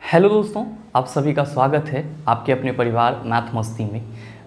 Hello दोस्तों, आप सभी का स्वागत है आपके अपने परिवार मैथ मस्ती में।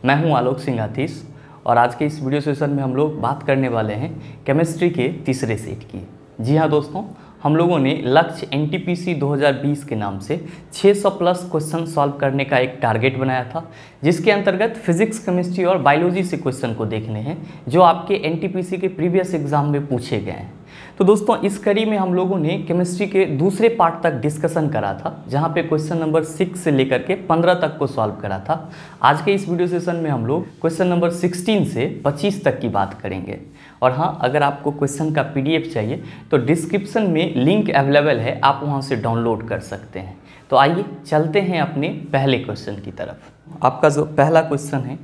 मैं हूं आलोक सिंह आतिश और आज के इस वीडियो सेशन में हम लोग बात करने वाले हैं केमिस्ट्री के तीसरे सेट की। जी हाँ दोस्तों, हम लोगों ने लक्ष्य एनटीपीसी 2020 के नाम से 600 प्लस क्वेश्चन सॉल्व करने का एक टारगेट बनाया था, जिसके अंतर्गत फिजिक्स, केमिस्ट्री और बायोलॉजी से क्वेश्चन को देखने हैं जो आपके एनटीपीसी के प्रीवियस एग्जाम में पूछे गए हैं। तो दोस्तों, इस कड़ी में हम लोगों ने केमिस्ट्री के दूसरे पार्ट तक डिस्कशन करा था, जहां पे क्वेश्चन नंबर 6 से लेकर के 15 तक को सॉल्व करा था। आज के इस वीडियो सेशन में हम लोग क्वेश्चन नंबर 16 से 25 तक की बात करेंगे। और हाँ, अगर आपको क्वेश्चन का पीडीएफ चाहिए तो डिस्क्रिप्शन में लिंक अवेलेबल है, आप वहाँ से डाउनलोड कर सकते हैं। तो आइए चलते हैं अपने पहले क्वेश्चन की तरफ। आपका जो पहला क्वेश्चन है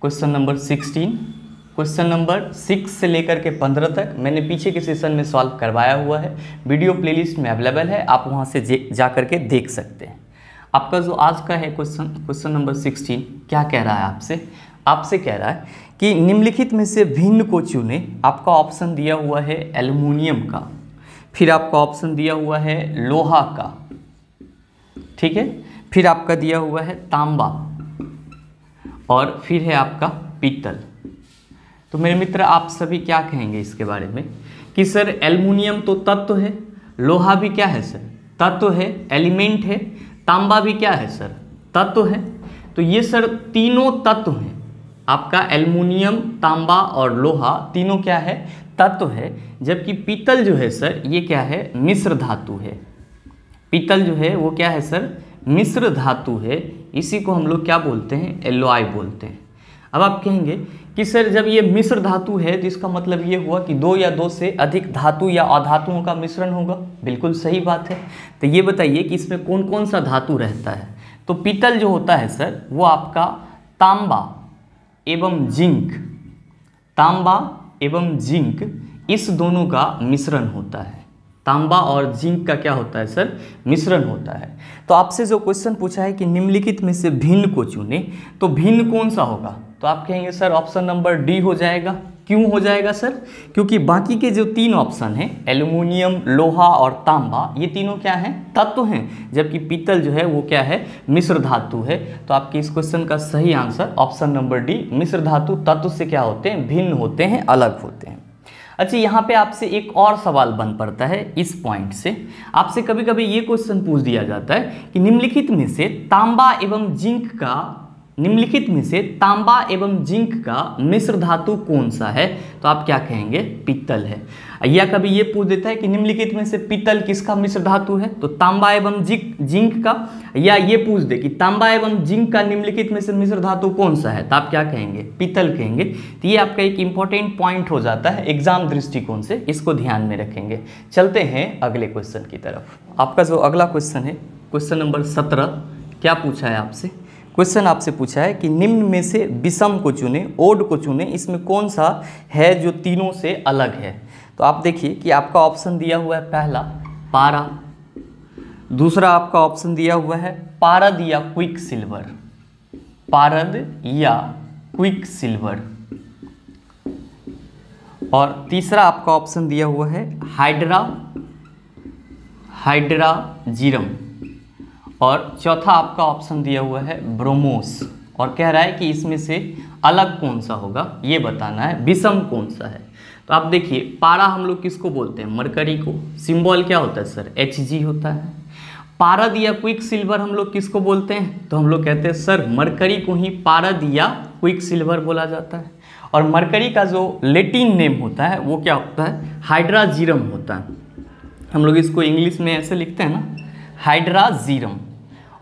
क्वेश्चन नंबर 16, क्वेश्चन नंबर 6 से लेकर के 15 तक मैंने पीछे के सेशन में सॉल्व करवाया हुआ है, वीडियो प्लेलिस्ट में अवेलेबल है, आप वहाँ से जा करके देख सकते हैं। आपका जो आज का है क्वेश्चन नंबर 16 क्या कह रहा है आपसे कह रहा है कि निम्नलिखित में से भिन्न को चुने। आपका ऑप्शन दिया हुआ है एल्युमिनियम का, फिर आपका ऑप्शन दिया हुआ है लोहा का, ठीक है, फिर आपका दिया हुआ है तांबा और फिर है आपका पीतल। तो मेरे मित्र, आप सभी क्या कहेंगे इसके बारे में कि सर एल्युमिनियम तो तत्व है, लोहा भी क्या है सर, तत्व है, एलिमेंट है, तांबा भी क्या है सर, तत्व है। तो ये सर तीनों तत्व हैं, आपका एल्युमिनियम, तांबा और लोहा तीनों क्या है, तत्व है। जबकि पीतल जो है सर ये क्या है, मिश्र धातु है। पीतल जो है वो क्या है सर, मिश्र धातु है। इसी को हम लोग क्या बोलते हैं, एलॉय बोलते हैं। अब आप कहेंगे कि सर जब ये मिश्र धातु है तो इसका मतलब ये हुआ कि दो या दो से अधिक धातु या अधातुओं का मिश्रण होगा। बिल्कुल सही बात है। तो ये बताइए कि इसमें कौन कौन सा धातु रहता है। तो पीतल जो होता है सर वो आपका तांबा एवं जिंक, तांबा एवं जिंक इस दोनों का मिश्रण होता है। तांबा और जिंक का क्या होता है सर, मिश्रण होता है। तो आपसे जो क्वेश्चन पूछा है कि निम्नलिखित में से भिन्न को चुने, तो भिन्न कौन सा होगा, तो आप कहेंगे सर ऑप्शन नंबर डी हो जाएगा। क्यों हो जाएगा सर, क्योंकि बाकी के जो तीन ऑप्शन हैं एल्युमिनियम, लोहा और तांबा, ये तीनों क्या हैं, तत्व हैं, जबकि पीतल जो है वो क्या है, मिश्र धातु है। तो आपके इस क्वेश्चन का सही आंसर ऑप्शन नंबर डी, मिश्र धातु तत्व से क्या होते हैं, भिन्न होते हैं, अलग होते हैं। अच्छा, यहाँ पे आपसे एक और सवाल बन पड़ता है इस पॉइंट से। आपसे कभी कभी ये क्वेश्चन पूछ दिया जाता है कि निम्नलिखित में से तांबा एवं जिंक का मिश्र धातु कौन सा है, तो आप क्या कहेंगे, पीतल है। या कभी ये पूछ देता है कि निम्नलिखित में से पीतल किसका मिश्र धातु है, तो तांबा एवं जिंक का। या ये पूछ दे कि तांबा एवं जिंक का निम्नलिखित में से मिश्र धातु कौन सा है, तो आप क्या कहेंगे, पीतल कहेंगे। तो ये आपका एक इंपॉर्टेंट पॉइंट हो जाता है एग्जाम दृष्टिकोण से, इसको ध्यान में रखेंगे। चलते हैं अगले क्वेश्चन की तरफ। आपका जो अगला क्वेश्चन है क्वेश्चन नंबर 17, क्या पूछा है आपसे, क्वेश्चन आपसे पूछा है कि निम्न में से विषम को चुने, ओड को चुने, इसमें कौन सा है जो तीनों से अलग है। तो आप देखिए कि आपका ऑप्शन दिया हुआ है पहला पारा, दूसरा आपका ऑप्शन दिया हुआ है पारद या क्विक सिल्वर, पारद या क्विक सिल्वर, और तीसरा आपका ऑप्शन दिया हुआ है हाइड्राजीरम, और चौथा आपका ऑप्शन दिया हुआ है ब्रोमोस। और कह रहा है कि इसमें से अलग कौन सा होगा ये बताना है, विषम कौन सा है। तो आप देखिए, पारा हम लोग किसको बोलते हैं, मरकरी को, सिंबल क्या होता है सर, Hg होता है। पारद या क्विक सिल्वर हम लोग किसको बोलते हैं, तो हम लोग कहते हैं सर मरकरी को ही पारद या क्विक सिल्वर बोला जाता है। और मरकरी का जो लैटिन नेम होता है वो क्या होता है, हाइड्राजीरम होता है। हम लोग इसको इंग्लिश में ऐसे लिखते हैं ना, हाइड्राजीरम।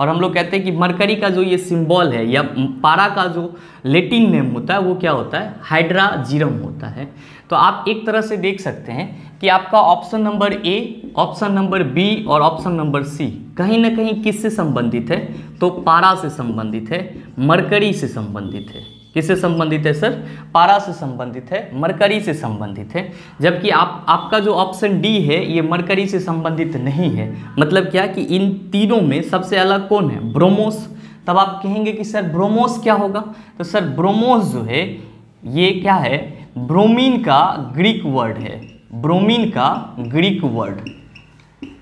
और हम लोग कहते हैं कि मरकरी का जो ये सिंबल है या पारा का जो लैटिन नेम होता है वो क्या होता है, हाइड्राजीरम होता है। तो आप एक तरह से देख सकते हैं कि आपका option number A, option number B और ऑप्शन नंबर सी कहीं ना कहीं किससे संबंधित है, तो पारा से संबंधित है, मरकरी से संबंधित है। किससे संबंधित है सर, पारा से संबंधित है, मरकरी से संबंधित है। जबकि आपका जो ऑप्शन डी है ये मरकरी से संबंधित नहीं है। मतलब क्या कि इन तीनों में सबसे अलग कौन है, ब्रोमोस। तब आप कहेंगे कि सर ब्रोमोस क्या होगा, तो सर ब्रोमोस जो है ये क्या है, ब्रोमीन का ग्रीक वर्ड है, ब्रोमीन का ग्रीक वर्ड,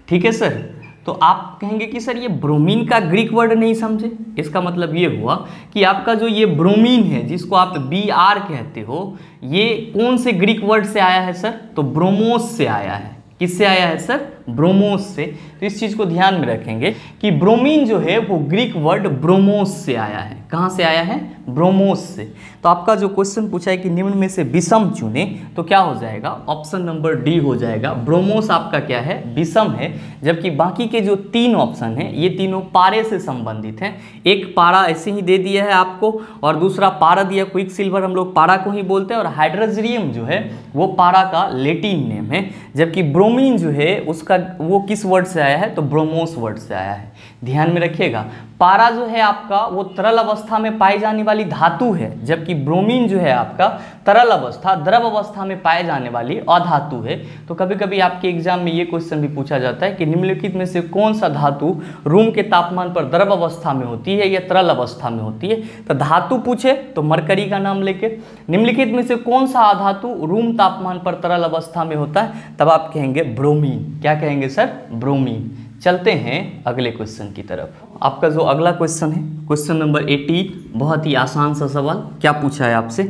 ठीक है सर। तो आप कहेंगे कि सर ये ब्रोमीन का ग्रीक वर्ड नहीं समझे। इसका मतलब ये हुआ कि आपका जो ये ब्रोमीन है जिसको आप Br कहते हो, ये कौन से ग्रीक वर्ड से आया है सर? तो ब्रोमोस से आया है। किससे आया है सर? ब्रोमोस से। तो इस चीज को ध्यान में रखेंगे कि ब्रोमीन जो है वो ग्रीक वर्ड ब्रोमोस से आया है। कहाँ से आया है? ब्रोमोस से। तो आपका जो क्वेश्चन पूछा है कि निम्न में से विषम चुने, तो क्या हो जाएगा? ऑप्शन नंबर डी हो जाएगा। ब्रोमोस आपका क्या है? विषम है, जबकि बाकी के जो 3 ऑप्शन हैं ये तीनों पारे से संबंधित हैं। एक पारा ऐसे ही दे दिया है आपको, और दूसरा पारा दिया क्विक सिल्वर, हम लोग पारा को ही बोलते हैं, और हाइड्रोजीनियम जो है वो पारा का लैटिन नेम है, जबकि ब्रोमीन जो है उसका वो किस वर्ड से आया है? तो ब्रोमोस वर्ड से आया है। ध्यान में रखिएगा, पारा जो है आपका वो तरल अवस्था में पाई जाने वाली धातु है, जबकि ब्रोमीन जो है आपका तरल अवस्था द्रव अवस्था में पाए जाने वाली अधातु है। तो कभी कभी आपके एग्जाम में ये क्वेश्चन भी पूछा जाता है कि निम्नलिखित में से कौन सा धातु रूम के तापमान पर द्रव अवस्था में होती है या तरल अवस्था में होती है? तो धातु पूछे तो मरकरी का नाम लेके, निम्नलिखित में से कौन सा अधातु रूम तापमान पर तरल अवस्था में होता है? तब आप कहेंगे ब्रोमीन। क्या कहेंगे सर? ब्रोमीन। चलते हैं अगले क्वेश्चन की तरफ। आपका जो अगला क्वेश्चन है, क्वेश्चन नंबर 18, बहुत ही आसान सा सवाल। क्या पूछा है आपसे?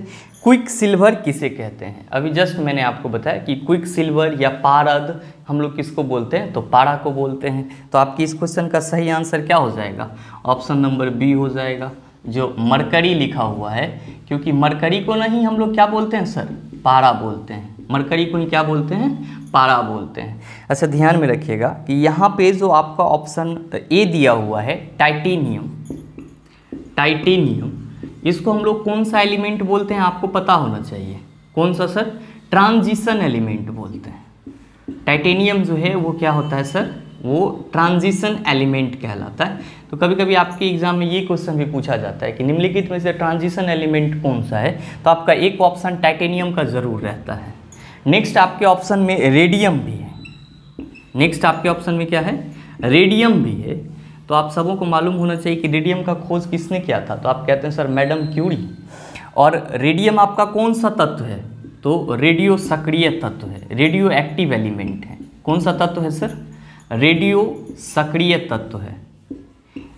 क्विक सिल्वर किसे कहते हैं? अभी जस्ट मैंने आपको बताया कि क्विक सिल्वर या पारद हम लोग किसको बोलते हैं? तो पारा को बोलते हैं। तो आपकी इस क्वेश्चन का सही आंसर क्या हो जाएगा? ऑप्शन नंबर बी हो जाएगा, जो मरकरी लिखा हुआ है, क्योंकि मरकरी को नहीं हम लोग क्या बोलते हैं सर? पारा बोलते हैं। मरकरी को ही क्या बोलते हैं? पारा बोलते हैं। अच्छा, ध्यान में रखिएगा कि यहाँ पे जो आपका ऑप्शन ए दिया हुआ है टाइटेनियम, टाइटेनियम इसको हम लोग कौन सा एलिमेंट बोलते हैं? आपको पता होना चाहिए। कौन सा सर? ट्रांजिशन एलिमेंट बोलते हैं। टाइटेनियम जो है वो क्या होता है सर? वो ट्रांजिशन एलिमेंट कहलाता है। तो कभी कभी आपके एग्जाम में ये क्वेश्चन भी पूछा जाता है कि निम्नलिखित में से ट्रांजिशन एलिमेंट कौन सा है? तो आपका एक ऑप्शन टाइटेनियम का जरूर रहता है। नेक्स्ट आपके ऑप्शन में रेडियम भी है। नेक्स्ट आपके ऑप्शन में क्या है? रेडियम भी है। तो आप सबों को मालूम होना चाहिए कि रेडियम का खोज किसने किया था? तो आप कहते हैं सर मैडम क्यूरी। और रेडियम आपका कौन सा तत्व है? तो रेडियो सक्रिय तत्व है, रेडियो एक्टिव एलिमेंट है। कौन सा तत्व है सर? रेडियो सक्रिय तत्व है,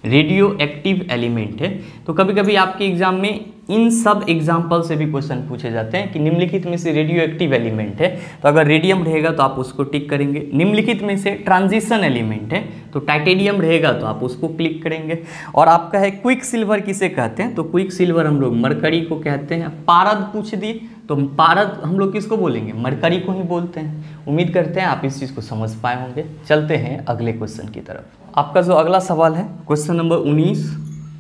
रेडियो एक्टिव एलिमेंट है। तो कभी कभी आपके एग्जाम में इन सब एग्जाम्पल से भी क्वेश्चन पूछे जाते हैं कि निम्नलिखित में से रेडियो एक्टिव एलिमेंट है, तो अगर रेडियम रहेगा तो आप उसको टिक करेंगे। निम्नलिखित में से ट्रांजिशन एलिमेंट है तो टाइटेनियम रहेगा तो आप उसको क्लिक करेंगे। और आपका है क्विक सिल्वर किसे कहते हैं? तो क्विक सिल्वर हम लोग मरकरी को कहते हैं। पारद पूछ दिए तो पारद हम लोग किसको बोलेंगे? मरकरी को ही बोलते हैं। उम्मीद करते हैं आप इस चीज़ को समझ पाए होंगे। चलते हैं अगले क्वेश्चन की तरफ। आपका जो अगला सवाल है क्वेश्चन नंबर 19,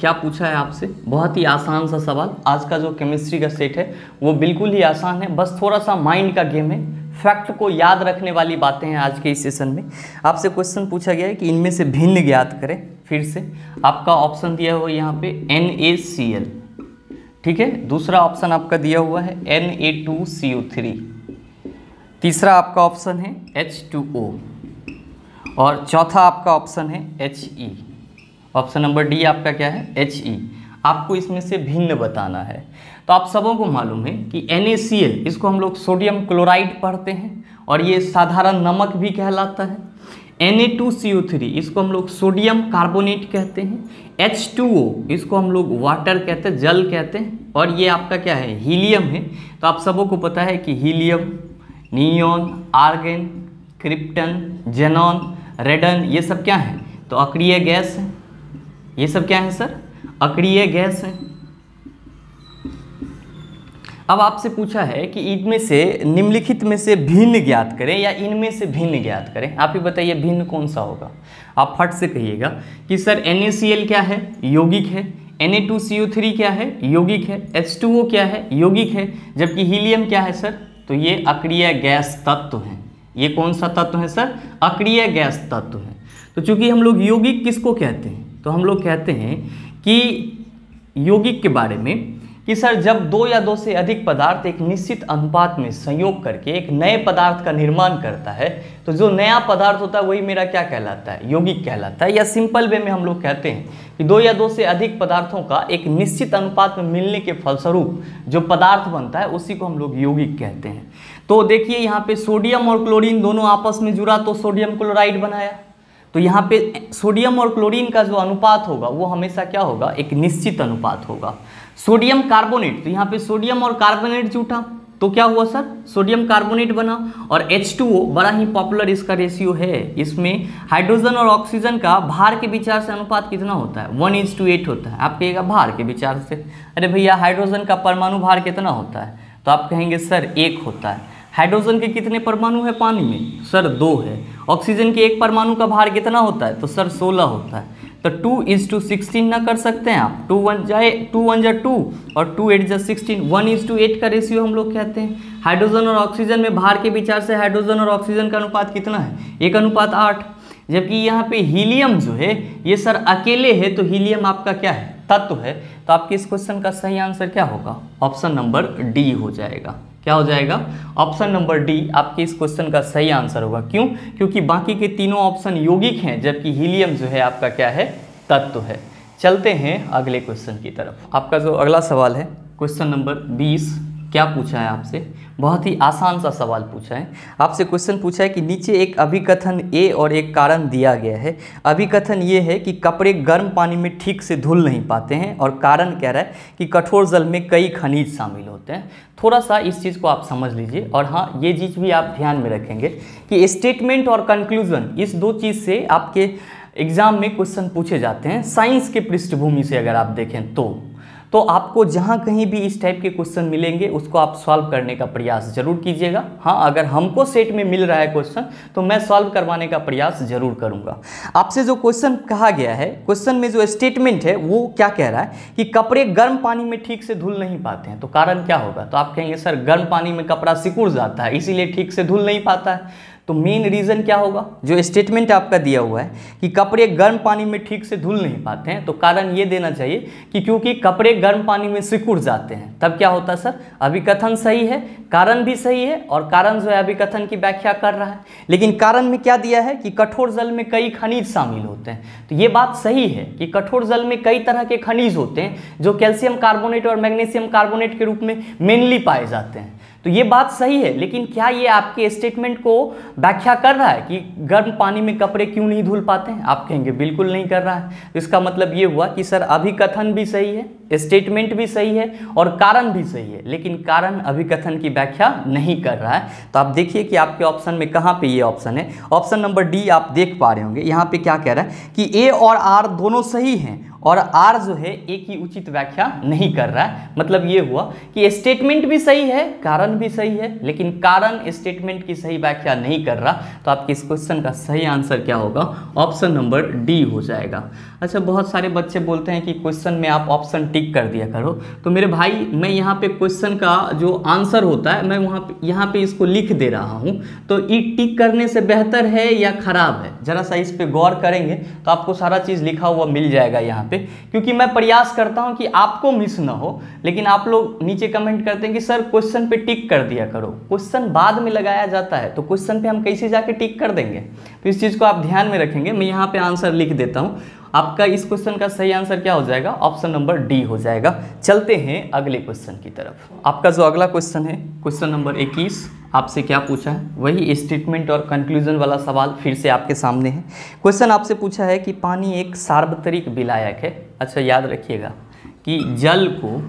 क्या पूछा है आपसे? बहुत ही आसान सा सवाल। आज का जो केमिस्ट्री का सेट है वो बिल्कुल ही आसान है, बस थोड़ा सा माइंड का गेम है। फैक्ट को याद रखने वाली बातें हैं आज के इस सेशन में। आपसे क्वेश्चन पूछा गया है कि इनमें से भिन्न ज्ञात करें। फिर से आपका ऑप्शन दिया हुआ यहाँ पे NaCl, ठीक है। दूसरा ऑप्शन आपका दिया हुआ है Na2CO3। तीसरा आपका ऑप्शन है H2O और चौथा आपका ऑप्शन है He। ऑप्शन नंबर डी आपका क्या है? He। आपको इसमें से भिन्न बताना है। तो आप सबों को मालूम है कि NaCl इसको हम लोग सोडियम क्लोराइड पढ़ते हैं और ये साधारण नमक भी कहलाता है। Na2CO3 इसको हम लोग सोडियम कार्बोनेट कहते हैं। H2O इसको हम लोग वाटर कहते हैं, जल कहते हैं। और ये आपका क्या है? हीलियम है। तो आप सबों को पता है कि helium, neon, argon, krypton, xenon, radon ये सब क्या है? तो अक्रिय गैस है। ये सब क्या है सर? अक्रिय गैस है। अब आपसे पूछा है कि इनमें से निम्नलिखित में से भिन्न ज्ञात करें या इनमें से भिन्न ज्ञात करें। आप ही बताइए भिन्न कौन सा होगा? आप फट से कहिएगा कि सर NaCl क्या है? यौगिक है। Na2CO3 क्या है? यौगिक है। H2O क्या है? यौगिक है। जबकि हीलियम क्या है सर? तो ये अक्रिय गैस तत्व है। ये कौन सा तत्व है सर? अक्रिय गैस तत्व है। तो चूंकि हम लोग यौगिक किसको कहते हैं? तो हम लोग कहते हैं कि यौगिक के बारे में कि सर जब दो या दो से अधिक पदार्थ एक निश्चित अनुपात में संयोग करके एक नए पदार्थ का निर्माण करता है, तो जो नया पदार्थ होता है वही मेरा क्या कहलाता है? यौगिक कहलाता है। या सिंपल वे में हम लोग कहते हैं कि दो या दो से अधिक पदार्थों का एक निश्चित अनुपात में मिलने के फलस्वरूप जो पदार्थ बनता है उसी को हम लोग यौगिक कहते हैं। तो देखिए यहाँ पे सोडियम और क्लोरीन दोनों आपस में जुड़ा तो सोडियम क्लोराइड बनाया। तो यहाँ पे सोडियम और क्लोरीन का जो अनुपात होगा वो हमेशा क्या होगा, एक निश्चित अनुपात होगा। सोडियम कार्बोनेट, तो यहाँ पे सोडियम और कार्बोनेट जुटा तो क्या हुआ सर, सोडियम कार्बोनेट बना। और H2O बड़ा ही पॉपुलर इसका रेशियो है, इसमें हाइड्रोजन और ऑक्सीजन का भार के विचार से अनुपात कितना होता है, 1:8 होता है। आप कहिएगा भार के विचार से, अरे भैया हाइड्रोजन का परमाणु भार कितना होता है, तो आप कहेंगे सर 1 होता है। हाइड्रोजन के कितने परमाणु है पानी में, सर 2 है। ऑक्सीजन के एक परमाणु का भार कितना होता है, तो सर 16 होता है। तो 2:16 ना कर सकते हैं आप, 2 1 जा 2 और 2 8 जा 16, 1:8 का रेशियो हम लोग कहते हैं। हाइड्रोजन और ऑक्सीजन में भार के विचार से हाइड्रोजन और ऑक्सीजन का अनुपात कितना है, 1:8। जबकि यहाँ पे हीलियम जो है ये सर अकेले है, तो हीलियम आपका क्या है, तत्व है। तो आपके इस क्वेश्चन का सही आंसर क्या होगा, ऑप्शन नंबर डी हो जाएगा। क्या हो जाएगा, ऑप्शन नंबर डी आपके इस क्वेश्चन का सही आंसर होगा। क्यों, क्योंकि बाकी के तीनों ऑप्शन यौगिक हैं, जबकि हीलियम जो है आपका क्या है, तत्व है। चलते हैं अगले क्वेश्चन की तरफ। आपका जो अगला सवाल है क्वेश्चन नंबर 20, क्या पूछा है आपसे, बहुत ही आसान सा सवाल पूछा है आपसे। क्वेश्चन पूछा है कि नीचे एक अभिकथन ए और एक कारण दिया गया है। अभिकथन ये है कि कपड़े गर्म पानी में ठीक से धुल नहीं पाते हैं, और कारण कह रहा है कि कठोर जल में कई खनिज शामिल होते हैं। थोड़ा सा इस चीज़ को आप समझ लीजिए, और हाँ ये चीज़ भी आप ध्यान में रखेंगे कि स्टेटमेंट और कंक्लूजन, इस दो चीज़ से आपके एग्जाम में क्वेश्चन पूछे जाते हैं। साइंस के पृष्ठभूमि से अगर आप देखें तो आपको जहाँ कहीं भी इस टाइप के क्वेश्चन मिलेंगे उसको आप सॉल्व करने का प्रयास जरूर कीजिएगा। हाँ, अगर हमको सेट में मिल रहा है क्वेश्चन तो मैं सॉल्व करवाने का प्रयास जरूर करूँगा। आपसे जो क्वेश्चन कहा गया है, क्वेश्चन में जो स्टेटमेंट है वो क्या कह रहा है कि कपड़े गर्म पानी में ठीक से धुल नहीं पाते हैं, तो कारण क्या होगा, तो आप कहेंगे सर गर्म पानी में कपड़ा सिकुड़ जाता है इसीलिए ठीक से धुल नहीं पाता है। तो मेन रीज़न क्या होगा, जो स्टेटमेंट आपका दिया हुआ है कि कपड़े गर्म पानी में ठीक से धुल नहीं पाते हैं, तो कारण ये देना चाहिए कि क्योंकि कपड़े गर्म पानी में सिकुड़ जाते हैं। तब क्या होता है सर, अभिकथन सही है, कारण भी सही है, और कारण जो है अभिकथन की व्याख्या कर रहा है। लेकिन कारण में क्या दिया है कि कठोर जल में कई खनिज शामिल होते हैं। तो ये बात सही है कि कठोर जल में कई तरह के खनिज होते हैं जो कैल्शियम कार्बोनेट और मैग्नीशियम कार्बोनेट के रूप में मेनली पाए जाते हैं। तो ये बात सही है, लेकिन क्या ये आपके स्टेटमेंट को व्याख्या कर रहा है कि गर्म पानी में कपड़े क्यों नहीं धुल पाते हैं? आप कहेंगे बिल्कुल नहीं कर रहा है। तो इसका मतलब ये हुआ कि सर अभिकथन भी सही है, स्टेटमेंट भी सही है और कारण भी सही है, लेकिन कारण अभिकथन की व्याख्या नहीं कर रहा है। तो आप देखिए कि आपके ऑप्शन में कहाँ पे ये ऑप्शन है, ऑप्शन नंबर डी आप देख पा रहे होंगे। यहाँ पे क्या कह रहा है कि ए और आर दोनों सही हैं और आर जो है ए की उचित व्याख्या नहीं कर रहा है। मतलब ये हुआ कि स्टेटमेंट भी सही है, कारण भी सही है, लेकिन कारण स्टेटमेंट की सही व्याख्या नहीं कर रहा। तो आपके इस क्वेश्चन का सही आंसर क्या होगा, ऑप्शन नंबर डी हो जाएगा। अच्छा, बहुत सारे बच्चे बोलते हैं कि क्वेश्चन में आप ऑप्शन टिक कर दिया करो। तो मेरे भाई, मैं यहाँ पे क्वेश्चन का जो आंसर होता है मैं यहाँ पे इसको लिख दे रहा हूँ। तो ये टिक करने से बेहतर है या खराब है, जरा सा इस पे गौर करेंगे तो आपको सारा चीज़ लिखा हुआ मिल जाएगा यहाँ पे। क्योंकि मैं प्रयास करता हूं कि आपको मिस ना हो, लेकिन आप लोग नीचे कमेंट करते हैं कि सर क्वेश्चन पे टिक कर दिया करो। क्वेश्चन बाद में लगाया जाता है, तो क्वेश्चन पे हम कैसे जाके टिक कर देंगे? तो इस चीज़ को आप ध्यान में रखेंगे। मैं यहाँ पे आंसर लिख देता हूँ। आपका इस क्वेश्चन का सही आंसर क्या हो जाएगा, ऑप्शन नंबर डी हो जाएगा। चलते हैं अगले क्वेश्चन की तरफ। आपका जो अगला क्वेश्चन है, क्वेश्चन नंबर 21, आपसे क्या पूछा है, वही स्टेटमेंट और कंक्लूजन वाला सवाल फिर से आपके सामने है। क्वेश्चन आपसे पूछा है कि पानी एक सार्वत्रिक विलायक है। अच्छा, याद रखिएगा कि जल को,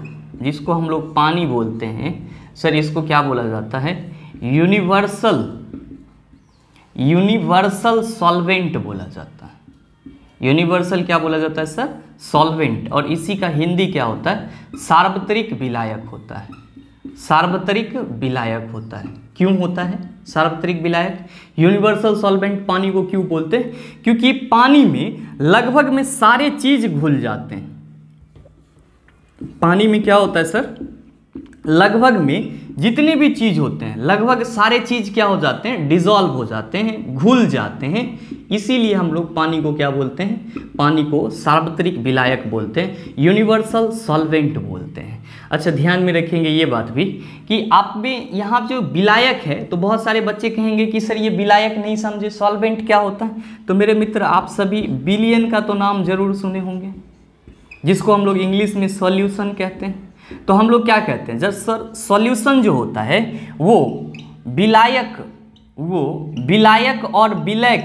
जिसको हम लोग पानी बोलते हैं सर, इसको क्या बोला जाता है, यूनिवर्सल सॉल्वेंट बोला जाता है। यूनिवर्सल क्या बोला जाता है सर, सॉल्वेंट। और इसी का हिंदी क्या होता है, सार्वत्रिक विलायक होता है। सार्वत्रिक विलायक होता है। क्यों होता है सार्वत्रिक विलायक? यूनिवर्सल सॉल्वेंट पानी को क्यों बोलते हैं? क्योंकि पानी में लगभग में सारे चीज घुल जाते हैं। पानी में क्या होता है सर, लगभग में जितने भी चीज होते हैं, लगभग सारे चीज क्या हो जाते हैं, डिसॉल्व हो जाते हैं, घुल जाते हैं। इसीलिए हम लोग पानी को क्या बोलते हैं, पानी को सार्वत्रिक विलायक बोलते हैं, यूनिवर्सल सॉल्वेंट बोलते हैं। अच्छा, ध्यान में रखेंगे ये बात भी कि आप में यहाँ जो विलायक है, तो बहुत सारे बच्चे कहेंगे कि सर ये विलायक नहीं समझे, सॉल्वेंट क्या होता है। तो मेरे मित्र, आप सभी विलियन का तो नाम जरूर सुने होंगे, जिसको हम लोग इंग्लिश में सॉल्यूशन कहते हैं। तो हम लोग क्या कहते हैं, जब सर सॉल्यूशन जो होता है वो विलायक वो विलायक और विलय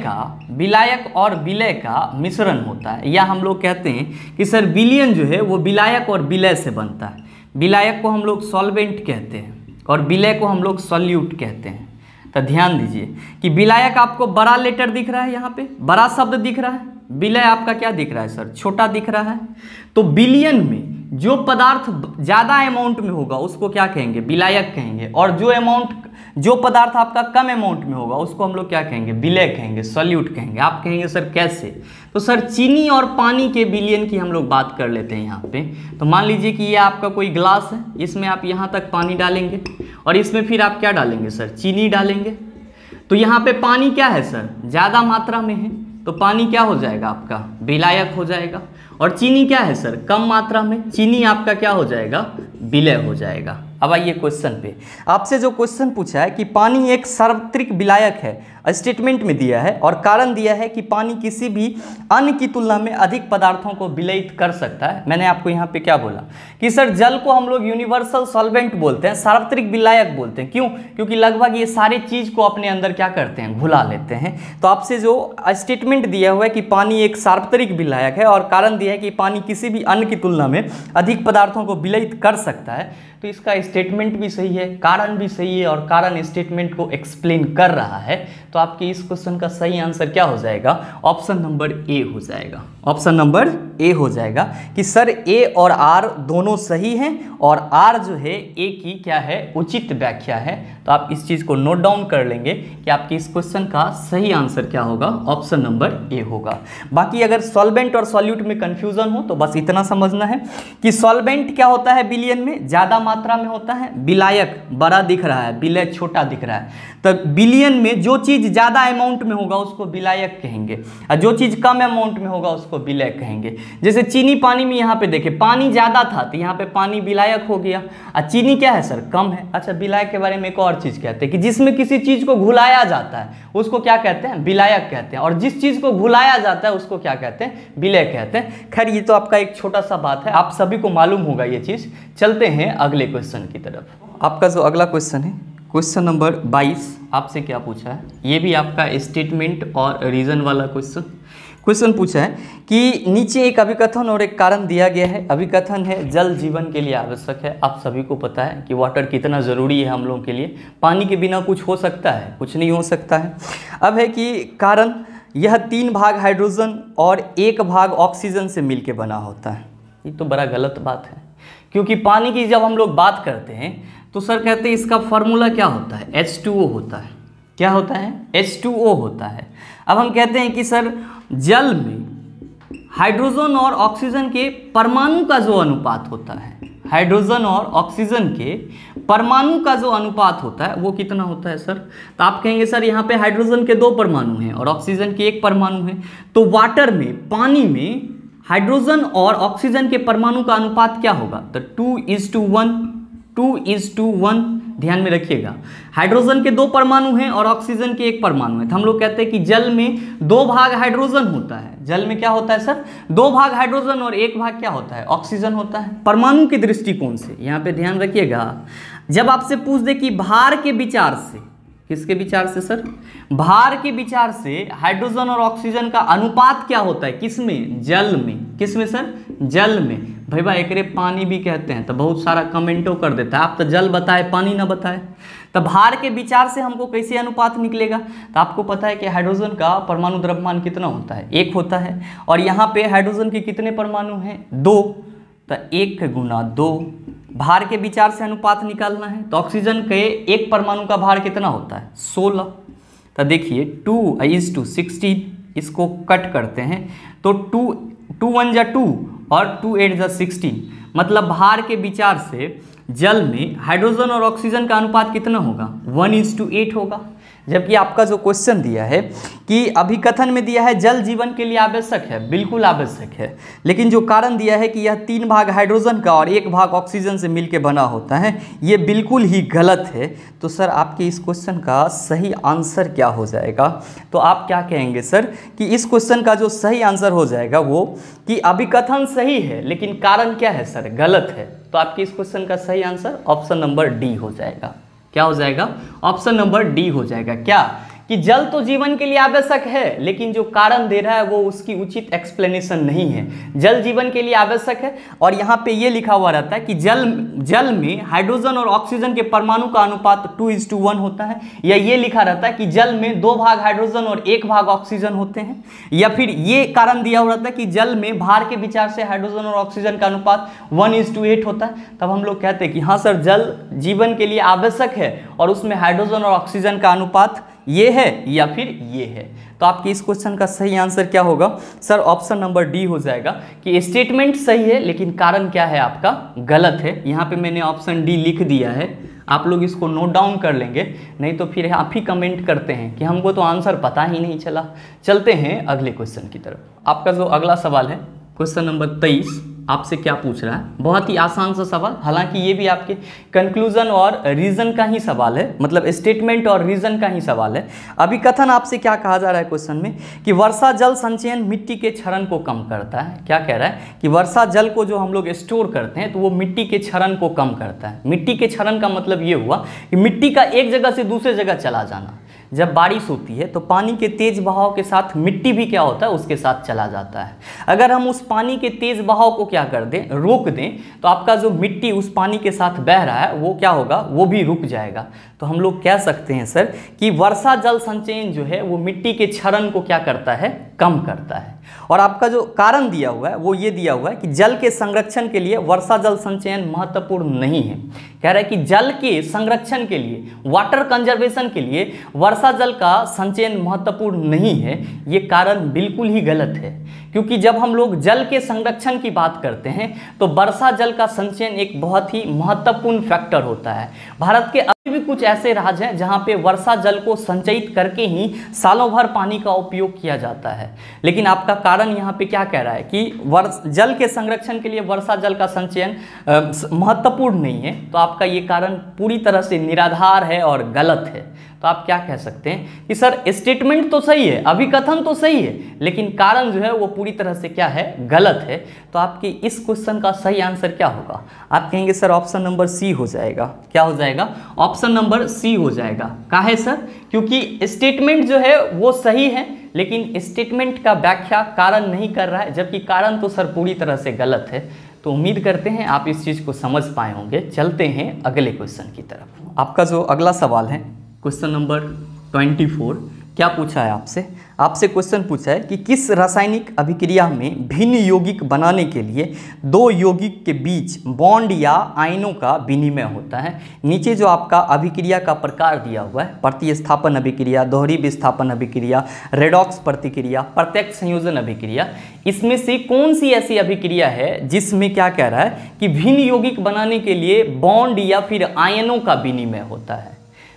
का मिश्रण होता है, या हम लोग कहते हैं कि सर विलयन जो है वो विलायक और विलय से बनता है। विलायक को हम लोग सॉल्वेंट कहते हैं और विलय को हम लोग सॉल्यूट कहते हैं। तो ध्यान दीजिए कि विलायक आपको बड़ा लेटर दिख रहा है, यहाँ पे बड़ा शब्द दिख रहा है, विलय आपका क्या दिख रहा है सर, छोटा दिख रहा है। तो विलयन में जो पदार्थ ज़्यादा अमाउंट में होगा उसको क्या कहेंगे, विलायक कहेंगे, और जो पदार्थ आपका कम अमाउंट में होगा उसको हम लोग क्या कहेंगे, विलय कहेंगे, सॉल्यूट कहेंगे। आप कहेंगे सर कैसे, तो सर चीनी और पानी के विलयन की हम लोग बात कर लेते हैं यहाँ पे। तो मान लीजिए कि ये आपका कोई ग्लास है, इसमें आप यहाँ तक पानी डालेंगे और इसमें फिर आप क्या डालेंगे सर, चीनी डालेंगे। तो यहाँ पे पानी क्या है सर, ज़्यादा मात्रा में है, तो पानी क्या हो जाएगा आपका, विलायक हो जाएगा। और चीनी क्या है सर, कम मात्रा में, चीनी आपका क्या हो जाएगा, विलय हो जाएगा। अब आइए क्वेश्चन पे, आपसे जो क्वेश्चन पूछा है कि पानी एक सार्वत्रिक विलायक है, स्टेटमेंट में दिया है और कारण दिया है कि पानी किसी भी अन्य की तुलना में अधिक पदार्थों को विलयित कर सकता है। मैंने आपको यहाँ पे क्या बोला कि सर जल को हम लोग यूनिवर्सल सॉल्वेंट बोलते हैं, सार्वत्रिक विलायक बोलते हैं। क्यों, क्योंकि लगभग ये सारी चीज़ को अपने अंदर क्या करते हैं, घुला लेते हैं। तो आपसे जो स्टेटमेंट दिया हुआ है कि पानी एक सार्वत्रिक विलायक है और कारण दिया है कि पानी किसी भी अन्य की तुलना में अधिक पदार्थों को विलयित कर सकता है, तो इसका स्टेटमेंट भी सही है, कारण भी सही है, और कारण स्टेटमेंट को एक्सप्लेन कर रहा है। तो आपके इस क्वेश्चन का सही आंसर क्या हो जाएगा, ऑप्शन नंबर ए हो जाएगा। ऑप्शन नंबर ए हो जाएगा कि सर ए और आर दोनों सही हैं और आर जो है ए की क्या है, उचित व्याख्या है। तो आप इस चीज़ को नोट डाउन कर लेंगे कि आपके इस क्वेश्चन का सही आंसर क्या होगा, ऑप्शन नंबर ए होगा। बाकी अगर सॉल्वेंट और सॉल्यूट में कंफ्यूजन हो तो बस इतना समझना है कि सॉल्वेंट क्या होता है, विलयन में ज़्यादा मात्रा में होता है, विलायक बड़ा दिख रहा है, विलय छोटा दिख रहा है। तो विलयन में जो चीज़ ज़्यादा अमाउंट में होगा उसको विलायक कहेंगे और जो चीज़ कम अमाउंट में होगा उसको विलय कहेंगे। जैसे चीनी पानी में यहाँ पे देखें, पानी ज़्यादा था तो यहाँ पे पानी विलायक हो गया, और चीनी क्या है सर, कम है। अच्छा, विलायक के बारे में एक और चीज़ कहते हैं कि जिसमें किसी चीज़ को घुलाया जाता है उसको क्या कहते हैं, विलायक कहते हैं, और जिस चीज़ को घुलाया जाता है उसको क्या कहते हैं, विलय कहते हैं। खैर ये तो आपका एक छोटा सा बात है, आप सभी को मालूम होगा ये चीज़। चलते हैं अगले क्वेश्चन की तरफ। आपका जो अगला क्वेश्चन है, क्वेश्चन नंबर 22, आपसे क्या पूछा है, ये भी आपका स्टेटमेंट और रीजन वाला क्वेश्चन पूछा है कि नीचे एक अभिकथन और एक कारण दिया गया है। अभिकथन है जल जीवन के लिए आवश्यक है। आप सभी को पता है कि वाटर कितना ज़रूरी है हम लोगों के लिए, पानी के बिना कुछ हो सकता है, कुछ नहीं हो सकता है। अब है कि कारण, यह 3 भाग हाइड्रोजन और 1 भाग ऑक्सीजन से मिलकर बना होता है। ये तो बड़ा गलत बात है, क्योंकि पानी की जब हम लोग बात करते हैं तो सर कहते हैं इसका फॉर्मूला क्या होता है, H2O होता है। क्या होता है, H2O होता है। अब हम कहते हैं कि सर जल में हाइड्रोजन और ऑक्सीजन के परमाणु का जो अनुपात होता है, हाइड्रोजन और ऑक्सीजन के परमाणु का जो अनुपात होता है वो कितना होता है सर। तो आप कहेंगे सर यहाँ पे हाइड्रोजन के 2 परमाणु हैं और ऑक्सीजन के 1 परमाणु है, तो वाटर में, पानी में हाइड्रोजन और ऑक्सीजन के परमाणु का अनुपात क्या होगा, तो 2:1 ध्यान में रखिएगा। हाइड्रोजन के 2 परमाणु हैं और ऑक्सीजन के 1 परमाणु है, तो हम लोग कहते हैं कि जल में 2 भाग हाइड्रोजन होता है। जल में क्या होता है सर, 2 भाग हाइड्रोजन और 1 भाग क्या होता है, ऑक्सीजन होता है। परमाणु के दृष्टिकोण से यहाँ पे ध्यान रखिएगा, जब आपसे पूछ दे कि भार के विचार से, किसके विचार से सर, भार के विचार से हाइड्रोजन और ऑक्सीजन का अनुपात क्या होता है, किसमें, जल में। किसमें सर, जल में। भाई एकरे पानी भी कहते हैं, तो बहुत सारा कमेंटो कर देता है, आप तो जल बताए पानी ना बताए। तो भार के विचार से हमको कैसे अनुपात निकलेगा, तो आपको पता है कि हाइड्रोजन का परमाणु द्रव्यमान कितना होता है, 1 होता है, और यहाँ पे हाइड्रोजन के कितने परमाणु हैं, 2, तो 1 × 2। भार के विचार से अनुपात निकालना है, तो ऑक्सीजन के 1 परमाणु का भार कितना होता है, 16। तो देखिए 2:16, इसको कट करते हैं तो 2 1 जा 2 और 2 8 जा 16, मतलब भार के विचार से जल में हाइड्रोजन और ऑक्सीजन का अनुपात कितना होगा, 1:8 होगा। जबकि आपका जो क्वेश्चन दिया है कि अभिकथन में दिया है जल जीवन के लिए आवश्यक है, बिल्कुल आवश्यक है, लेकिन जो कारण दिया है कि यह 3 भाग हाइड्रोजन का और 1 भाग ऑक्सीजन से मिलकर बना होता है, ये बिल्कुल ही गलत है। तो सर आपके इस क्वेश्चन का सही आंसर क्या हो जाएगा, तो आप क्या कहेंगे सर कि इस क्वेश्चन का जो सही आंसर हो जाएगा वो कि अभिकथन सही है लेकिन कारण क्या है सर, गलत है। तो आपके इस क्वेश्चन का सही आंसर ऑप्शन नंबर डी हो जाएगा। क्या हो जाएगा? ऑप्शन नंबर डी हो जाएगा। क्या कि जल तो जीवन के लिए आवश्यक है, लेकिन जो कारण दे रहा है वो उसकी उचित एक्सप्लेनेशन नहीं है। जल जीवन के लिए आवश्यक है और यहाँ पे ये लिखा हुआ रहता है कि जल में हाइड्रोजन और ऑक्सीजन के परमाणु का अनुपात 2:1 होता है, या ये लिखा रहता है कि जल में 2 भाग हाइड्रोजन और 1 भाग ऑक्सीजन होते हैं, या फिर ये कारण दिया हुआ रहता है कि जल में भार के विचार से हाइड्रोजन और ऑक्सीजन का अनुपात 1:8 होता है। तब हम लोग कहते हैं कि हाँ सर, जल जीवन के लिए आवश्यक है और उसमें हाइड्रोजन और ऑक्सीजन का अनुपात ये है या फिर ये है। तो आपके इस क्वेश्चन का सही आंसर क्या होगा सर? ऑप्शन नंबर डी हो जाएगा कि स्टेटमेंट सही है लेकिन कारण क्या है आपका? गलत है। यहाँ पे मैंने ऑप्शन डी लिख दिया है, आप लोग इसको नोट डाउन कर लेंगे, नहीं तो फिर आप ही कमेंट करते हैं कि हमको तो आंसर पता ही नहीं चला। चलते हैं अगले क्वेश्चन की तरफ। आपका जो अगला सवाल है क्वेश्चन नंबर 23 आपसे क्या पूछ रहा है? बहुत ही आसान सा सवाल, हालांकि ये भी आपके कंक्लूजन और रीजन का ही सवाल है, मतलब स्टेटमेंट और रीजन का ही सवाल है। अभिकथन आपसे क्या कहा जा रहा है क्वेश्चन में कि वर्षा जल संचयन मिट्टी के क्षरण को कम करता है। क्या कह रहा है कि वर्षा जल को जो हम लोग स्टोर करते हैं तो वो मिट्टी के क्षरण को कम करता है। मिट्टी के क्षरण का मतलब ये हुआ कि मिट्टी का एक जगह से दूसरे जगह चला जाना। जब बारिश होती है तो पानी के तेज बहाव के साथ मिट्टी भी क्या होता है? उसके साथ चला जाता है। अगर हम उस पानी के तेज बहाव को क्या कर दें? रोक दें, तो आपका जो मिट्टी उस पानी के साथ बह रहा है वो क्या होगा? वो भी रुक जाएगा। तो हम लोग कह सकते हैं सर कि वर्षा जल संचयन जो है वो मिट्टी के क्षरण को क्या करता है? कम करता है। और आपका जो कारण दिया हुआ है वो ये दिया हुआ है कि जल के संरक्षण के लिए वर्षा जल संचयन महत्वपूर्ण नहीं है। कह रहा है कि जल के संरक्षण के लिए, वाटर कंजर्वेशन के लिए वर्षा जल का संचयन महत्वपूर्ण नहीं है। ये कारण बिल्कुल ही गलत है, क्योंकि जब हम लोग जल के संरक्षण की बात करते हैं तो वर्षा जल का संचयन एक बहुत ही महत्वपूर्ण फैक्टर होता है। भारत के अभी भी कुछ ऐसे राज्य हैं जहां पे वर्षा जल को संचयित करके ही सालों भर पानी का उपयोग किया जाता है। लेकिन आपका कारण यहाँ पे क्या कह रहा है कि जल के संरक्षण के लिए वर्षा जल का संचयन महत्वपूर्ण नहीं है। तो आपका ये कारण पूरी तरह से निराधार है और गलत है। तो आप क्या कह सकते हैं कि सर स्टेटमेंट तो सही है, अभिकथन तो सही है, लेकिन कारण जो है वो पूरी तरह से क्या है? गलत है। तो आपके इस क्वेश्चन का सही आंसर क्या होगा? आप कहेंगे सर ऑप्शन नंबर सी हो जाएगा। क्या हो जाएगा? ऑप्शन नंबर सी हो जाएगा। काहे सर? क्योंकि स्टेटमेंट जो है वो सही है, लेकिन स्टेटमेंट का व्याख्या कारण नहीं कर रहा है, जबकि कारण तो सर पूरी तरह से गलत है। तो उम्मीद करते हैं आप इस चीज़ को समझ पाए होंगे। चलते हैं अगले क्वेश्चन की तरफ। आपका जो अगला सवाल है क्वेश्चन नंबर 24 क्या पूछा है आपसे? आपसे क्वेश्चन पूछा है कि किस रासायनिक अभिक्रिया में भिन्न यौगिक बनाने के लिए 2 यौगिक के बीच बॉन्ड या आयनों का विनिमय होता है। नीचे जो आपका अभिक्रिया का प्रकार दिया हुआ है, प्रतिस्थापन अभिक्रिया, दोहरी विस्थापन अभिक्रिया, रेडॉक्स प्रतिक्रिया, प्रत्यक्ष संयोजन अभिक्रिया, इसमें से कौन सी ऐसी अभिक्रिया है जिसमें क्या कह रहा है कि भिन्न यौगिक बनाने के लिए बॉन्ड या फिर आयनों का विनिमय होता है?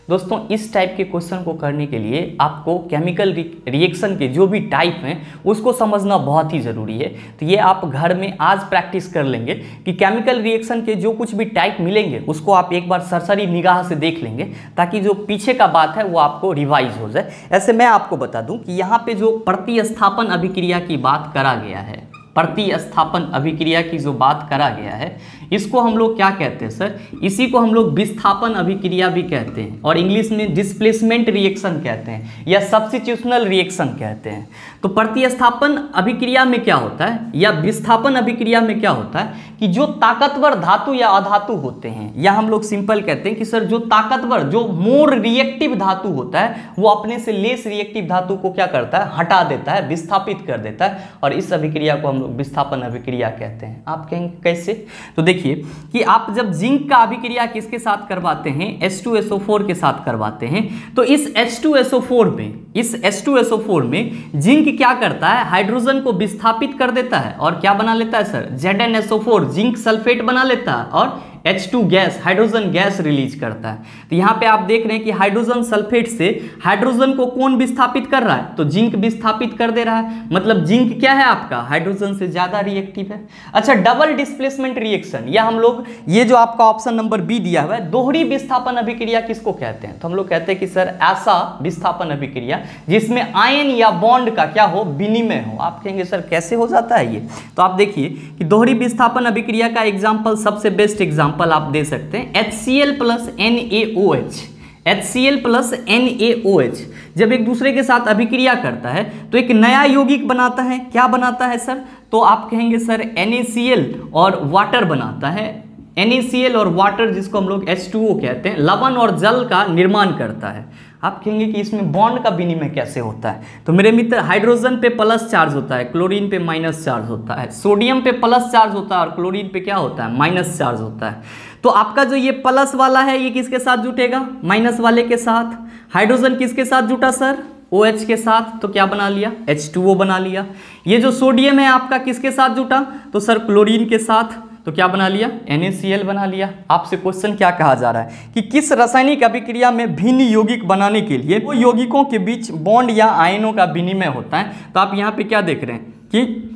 दोस्तों, इस टाइप के क्वेश्चन को करने के लिए आपको केमिकल रिएक्शन के जो भी टाइप हैं उसको समझना बहुत ही ज़रूरी है। तो ये आप घर में आज प्रैक्टिस कर लेंगे कि केमिकल रिएक्शन के जो कुछ भी टाइप मिलेंगे उसको आप एक बार सरसरी निगाह से देख लेंगे, ताकि जो पीछे का बात है वो आपको रिवाइज हो जाए। ऐसे मैं आपको बता दूं कि यहाँ पे जो प्रतिस्थापन अभिक्रिया की बात करा गया है, प्रतिस्थापन अभिक्रिया की जो बात करा गया है, इसको हम लोग क्या कहते हैं सर? इसी को हम लोग विस्थापन अभिक्रिया भी कहते हैं, और इंग्लिश में डिस्प्लेसमेंट रिएक्शन कहते हैं या सब्स्टिट्यूशनल रिएक्शन कहते हैं। तो प्रतिस्थापन अभिक्रिया में क्या होता है या विस्थापन अभिक्रिया में क्या होता है कि जो ताकतवर धातु या अधातु होते हैं, या हम लोग सिंपल कहते हैं कि सर जो ताकतवर, जो मोर रिएक्टिव धातु होता है वो अपने से लेस रिएक्टिव धातु को क्या करता है? हटा देता है, विस्थापित कर देता है, और इस अभिक्रिया को हम लोग विस्थापन अभिक्रिया कहते हैं। आप कहेंगे कैसे? तो देखिए कि आप जब जिंक का अभिक्रिया किसके साथ करवाते हैं? H2SO4 के साथ करवाते हैं। तो इस H2SO4 में जिंक क्या करता है? हाइड्रोजन को विस्थापित कर देता है और क्या बना लेता है सर? ZnSO4 जिंक सल्फेट बना लेता है और H2 gas, hydrogen gas release करता है। तो यहाँ पे आप देख रहे हैं कि हाइड्रोजन सल्फेट से हाइड्रोजन को कौन विस्थापित कर रहा है? तो जिंक विस्थापित कर दे रहा है। मतलब जिंक क्या है आपका? हाइड्रोजन से ज्यादा रिएक्टिव है। अच्छा, डबल डिस्प्लेसमेंट रिएक्शन, या हम लोग ये जो आपका ऑप्शन नंबर बी दिया हुआ है, दोहरी विस्थापन अभिक्रिया किसको कहते हैं? तो हम लोग कहते हैं कि सर ऐसा विस्थापन अभिक्रिया जिसमें आयन या बॉन्ड का क्या हो? विनिमय हो। आप कहेंगे सर कैसे हो जाता है ये? तो आप देखिए कि दोहरी विस्थापन अभिक्रिया का एग्जाम्पल, सबसे बेस्ट एग्जाम्पल एग्जाम्पल आप दे सकते हैं HCl plus NaOH। HCl plus NaOH जब एक दूसरे के साथ अभिक्रिया करता है तो एक नया यौगिक बनाता है। क्या बनाता है सर? तो आप कहेंगे सर NaCl और वाटर बनाता है। NaCl और वाटर, जिसको हम लोग H2O कहते हैं, लवण और जल का निर्माण करता है। आप कहेंगे कि इसमें बॉन्ड का विनिमय कैसे होता है? तो मेरे मित्र, हाइड्रोजन पे प्लस चार्ज होता है, क्लोरीन पे माइनस चार्ज होता है, सोडियम पे प्लस चार्ज होता है और क्लोरीन पे क्या होता है? माइनस चार्ज होता है। तो आपका जो ये प्लस वाला है ये किसके साथ जुटेगा? माइनस वाले के साथ। हाइड्रोजन किसके साथ जुटा सर? OH के साथ। तो क्या बना लिया? H2O बना लिया। ये जो सोडियम है आपका किसके साथ जुटा? तो सर क्लोरीन के साथ। तो क्या बना लिया? NaCl बना लिया। आपसे क्वेश्चन क्या कहा जा रहा है कि किस रासायनिक अभिक्रिया में भिन्न यौगिक बनाने के लिए वो यौगिकों के बीच बॉन्ड या आयनों का विनिमय होता है। तो आप यहाँ पे क्या देख रहे हैं कि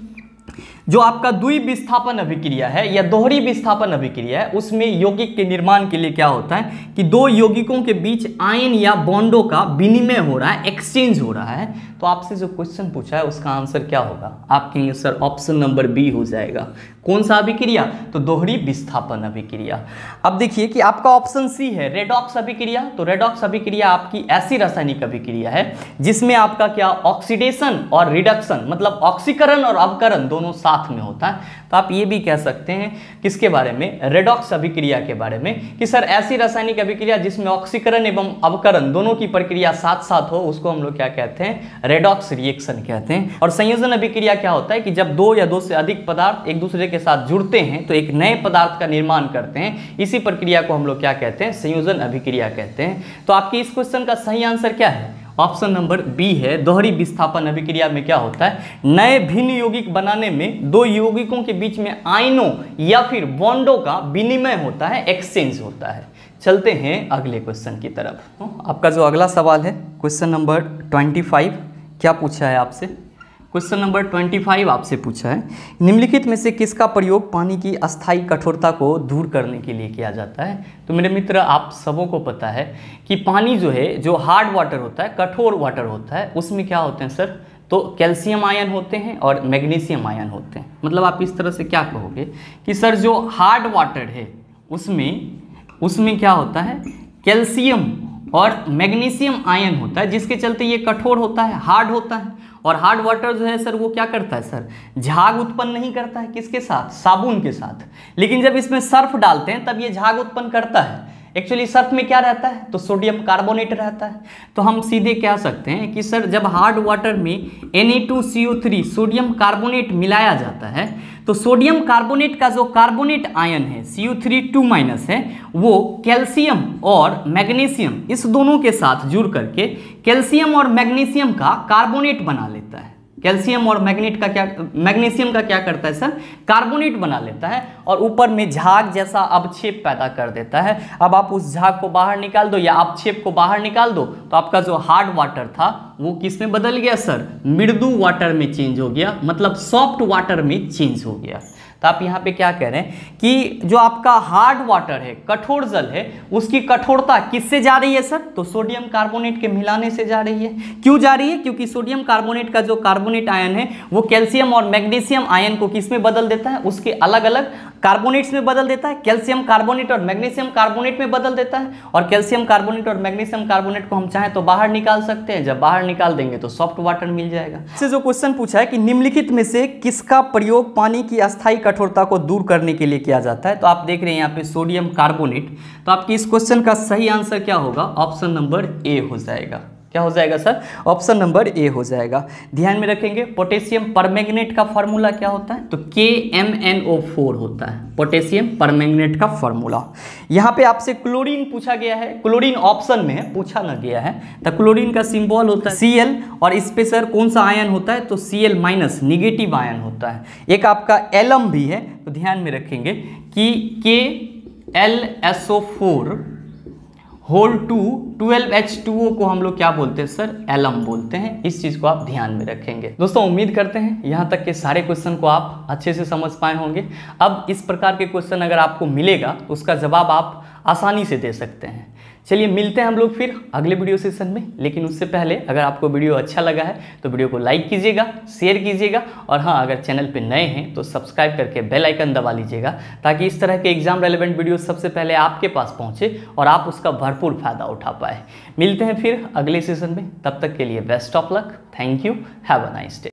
जो आपका द्विविस्थापन अभिक्रिया है या दोहरी विस्थापन अभिक्रिया है, उसमें यौगिक के निर्माण के लिए क्या होता है कि दो यौगिकों के बीच आयन या बॉन्डों का विनिमय हो रहा है, एक्सचेंज हो रहा है। तो आपसे जो क्वेश्चन पूछा है उसका आंसर क्या होगा? आप कहेंगे सर ऑप्शन नंबर बी हो जाएगा। कौन सा अभिक्रिया? तो दोहरी विस्थापन अभिक्रिया। अब देखिए कि आपका ऑप्शन सी है रेडॉक्स अभिक्रिया। तो रेडॉक्स अभिक्रिया आपकी ऐसी रासायनिक अभिक्रिया है जिसमें आपका क्या ऑक्सीडेशन और रिडक्शन, मतलब ऑक्सीकरण और अवकरण दोनों साथ में होता है। तो आप ये भी कह सकते हैं किसके बारे में? रेडॉक्स अभिक्रिया के बारे में, कि सर ऐसी रासायनिक अभिक्रिया जिसमें ऑक्सीकरण एवं अवकरण दोनों की प्रक्रिया साथ साथ हो, उसको हम लोग क्या कहते हैं? रेडॉक्स रिएक्शन कहते हैं। और संयोजन अभिक्रिया क्या होता है कि जब दो या दो से अधिक पदार्थ एक दूसरे के साथ जुड़ते हैं तो एक नए पदार्थ का निर्माण करते हैं। इसी प्रक्रिया को हम लोग क्या कहते हैं? संयोजन अभिक्रिया कहते हैं। तो आपके इस क्वेश्चन का सही आंसर क्या है? ऑप्शन नंबर बी है। दोहरी विस्थापन अभिक्रिया में क्या होता है? नए भिन्न यौगिक बनाने में दो यौगिकों के बीच में आयनों या फिर बॉन्डों का विनिमय होता है, एक्सचेंज होता है। चलते हैं अगले क्वेश्चन की तरफ। आपका जो अगला सवाल है क्वेश्चन नंबर 25, क्या पूछा है आपसे? क्वेश्चन नंबर 25 आपसे पूछा है निम्नलिखित में से किसका प्रयोग पानी की अस्थायी कठोरता को दूर करने के लिए किया जाता है? तो मेरे मित्र, आप सबों को पता है कि पानी जो है, जो हार्ड वाटर होता है, कठोर वाटर होता है, उसमें क्या होते हैं सर? तो कैल्शियम आयन होते हैं और मैग्नीशियम आयन होते हैं। मतलब आप इस तरह से क्या कहोगे कि सर जो हार्ड वाटर है उसमें क्या होता है? कैल्शियम और मैग्नीशियम आयन होता है, जिसके चलते ये कठोर होता है, हार्ड होता है। और हार्ड वाटर जो है सर वो क्या करता है सर? झाग उत्पन्न नहीं करता है। किसके साथ? साबुन के साथ। लेकिन जब इसमें सर्फ डालते हैं तब ये झाग उत्पन्न करता है। एक्चुअली सर्फ में क्या रहता है? तो सोडियम कार्बोनेट रहता है। तो हम सीधे कह सकते हैं कि सर जब हार्ड वाटर में Na2CO3 सोडियम कार्बोनेट मिलाया जाता है तो सोडियम कार्बोनेट का जो कार्बोनेट आयन है Cu3 है, वो कैल्शियम और मैग्नीशियम इस दोनों के साथ जुड़ करके कैल्शियम और मैग्नीशियम का कार्बोनेट बना लेता है। कैल्शियम और मैग्नीशियम का क्या करता है सर? कार्बोनेट बना लेता है और ऊपर में झाग जैसा अवक्षेप पैदा कर देता है। अब आप उस झाग को बाहर निकाल दो या अवक्षेप को बाहर निकाल दो तो आपका जो हार्ड वाटर था वो किस में बदल गया सर? मृदु वाटर में चेंज हो गया, मतलब सॉफ्ट वाटर में चेंज हो गया। तो आप यहाँ पे क्या कह रहे हैं कि जो आपका हार्ड वाटर है, कठोर जल है, उसकी कठोरता किससे जा रही है सर? तो सोडियम कार्बोनेट के मिलाने से जा रही है। क्यों जा रही है? क्योंकि सोडियम कार्बोनेट का जो कार्बोनेट आयन है वो कैल्शियम और मैग्नीशियम आयन को किस में बदल देता है? उसके अलग अलग कार्बोनेट्स में बदल देता है। कैल्शियम कार्बोनेट और मैग्नीशियम कार्बोनेट में बदल देता है। और कैल्शियम कार्बोनेट और मैग्नीशियम कार्बोनेट को हम चाहें तो बाहर निकाल सकते हैं। जब बाहर निकाल देंगे तो सॉफ्ट वाटर मिल जाएगा। इससे जो क्वेश्चन पूछा है कि निम्नलिखित में से किसका प्रयोग पानी की अस्थायी कठोरता को दूर करने के लिए किया जाता है? तो आप देख रहे हैं यहाँ पे सोडियम कार्बोनेट। तो आपकी इस क्वेश्चन का सही आंसर क्या होगा? ऑप्शन नंबर ए हो जाएगा। क्या हो जाएगा सर? ऑप्शन नंबर ए हो जाएगा। ध्यान में रखेंगे पोटेशियम परमैंगनेट का फॉर्मूला क्या होता है? तो KMnO4 होता है पोटेशियम परमैंगनेट का फॉर्मूला। यहाँ पे आपसे क्लोरीन पूछा गया है, क्लोरीन ऑप्शन में है, पूछा ना गया है। तो क्लोरीन का सिंबल होता है Cl और इस पे सर कौन सा आयन होता है? तो Cl- निगेटिव आयन होता है। एक आपका एलम भी है, तो ध्यान में रखेंगे कि KLSO4 होल 12H2O को हम लोग क्या बोलते हैं सर? एलम बोलते हैं। इस चीज को आप ध्यान में रखेंगे। दोस्तों उम्मीद करते हैं यहाँ तक के सारे क्वेश्चन को आप अच्छे से समझ पाए होंगे। अब इस प्रकार के क्वेश्चन अगर आपको मिलेगा तो उसका जवाब आप आसानी से दे सकते हैं। चलिए मिलते हैं हम लोग फिर अगले वीडियो सेशन में, लेकिन उससे पहले अगर आपको वीडियो अच्छा लगा है तो वीडियो को लाइक कीजिएगा, शेयर कीजिएगा, और हाँ, अगर चैनल पे नए हैं तो सब्सक्राइब करके बेल आइकन दबा लीजिएगा, ताकि इस तरह के एग्जाम रेलेवेंट वीडियो सबसे पहले आपके पास पहुँचे और आप उसका भरपूर फायदा उठा पाए। मिलते हैं फिर अगले सेशन में, तब तक के लिए best of luck, thank you, have a nice day.